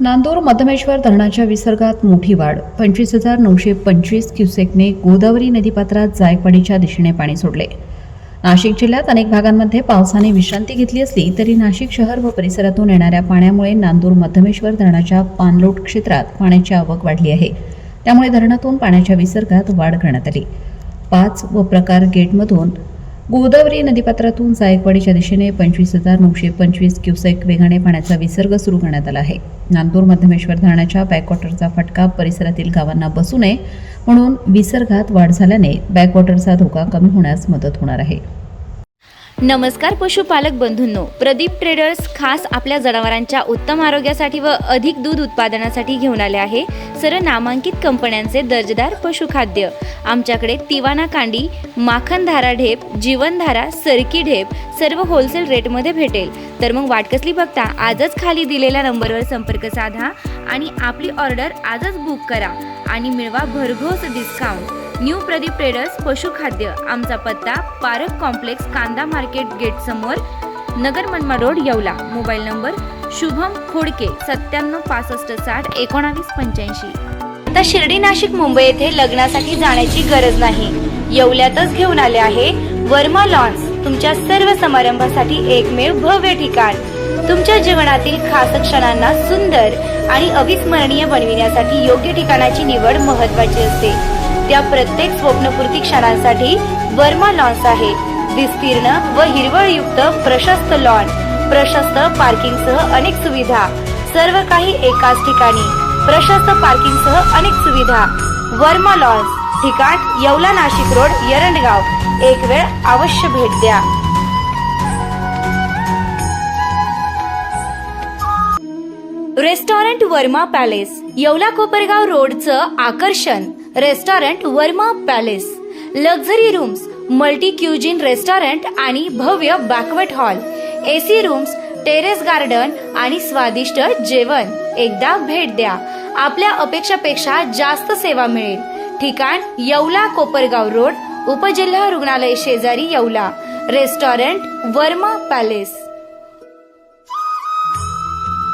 नांदूर मध्यमेश्वर धरणाच्या विसर्गात मोठी वाढ. 25,925 क्युसेकने गोदावरी नदीपात्रात जायकवाडीच्या दिशेने पाणी सोडले. नाशिक जिल्ह्यात अनेक भागांमध्ये पावसाने विश्रांती घेतली असली तरी नाशिक शहर व परिसरातून येणाऱ्या पाण्यामुळे नांदूर मध्यमेश्वर धरणाच्या पाणलोट क्षेत्रात पाण्याची आवक वाढली आहे. त्यामुळे धरणातून पाण्याच्या विसर्गात वाढ करण्यात आली. 5 व प्रकार गेटमधून गोदावरी नदीपात्रातून जायकवाडीच्या दिशेने 25,925 क्युसेक वेगाने पाण्याचा विसर्ग सुरू करण्यात आला आहे. नांदूर मध्यमेश्वर धरणाच्या बॅकवॉटरचा फटका परिसरातील गावांना बसू नये म्हणून विसर्गात वाढ झाल्याने बॅकवॉटरचा धोका कमी होण्यास मदत होणार आहे. नमस्कार पशुपालक बंधूंनो, प्रदीप ट्रेडर्स खास आपल्या जनावरांच्या उत्तम आरोग्यासाठी व अधिक दूध उत्पादनासाठी घेऊन आले आहे सर्व नामांकित कंपन्यांचे दर्जेदार पशुखाद्य. आमच्याकडे तिवाना कांडी, माखनधारा ढेप, जीवनधारा, सरकी ढेप सर्व होलसेल रेटमध्ये भेटेल. तर मग वाट कसली बघता, आजच खाली दिलेल्या नंबरवर संपर्क साधा आणि आपली ऑर्डर आजच बुक करा आणि मिळवा भरघोस डिस्काउंट. न्यू प्रदीप ट्रेडर्स पशुखाद्य. आमचा पत्ता पारक कॉम्प्लेक्स, कांदा मार्केट गेट समोर, Nagar Manmad road, Yeola. Mobile number Shubham Khodke 9765601985. आता शिर्डी, नाशिक, मुंबई येथे लग्नासाठी जाण्याची गरज नाही. येवल्यातच घेऊन आले आहे वर्मा लॉन्स. तुमच्या सर्व समारंभासाठी एकमेव भव्य ठिकाण. तुमच्या जीवनातील खास क्षणांना सुंदर आणि अविस्मरणीय बनविण्यासाठी योग्य ठिकाणाची निवड महत्त्वाची असते. त्या प्रत्येक स्वप्नपूर्ती क्षणांसाठी वर्मा लॉन्स आहे. विस्तीर्ण व हिरवळयुक्त प्रशस्त लॉन, प्रशस्त पार्किंगसह अनेक सुविधा, सर्व काही एकाच ठिकाणी. प्रशस्त पार्किंगसह अनेक सुविधा. वर्मा लॉन्स, ठिकाण येवला, नाशिक रोड, एरंडगाव. एक वेळ अवश्य भेट द्या. रेस्टॉरंट वर्मा पॅलेस, येवला कोपरगाव रोडचं आकर्षण. Restaurant Verma palace. Luxury rooms, multi cuisine restaurant आणि भव्य banquet hall, AC rooms, terrace garden आणि स्वादिष्ट जेवण. एकदा भेट द्या. आपल्या अपेक्षापेक्षा जास्त सेवा मिळेल. ठिकाण येवला कोपरगाव रोड, उपजिल्हा रुग्णालय शेजारी, येवला. Restaurant Verma palace.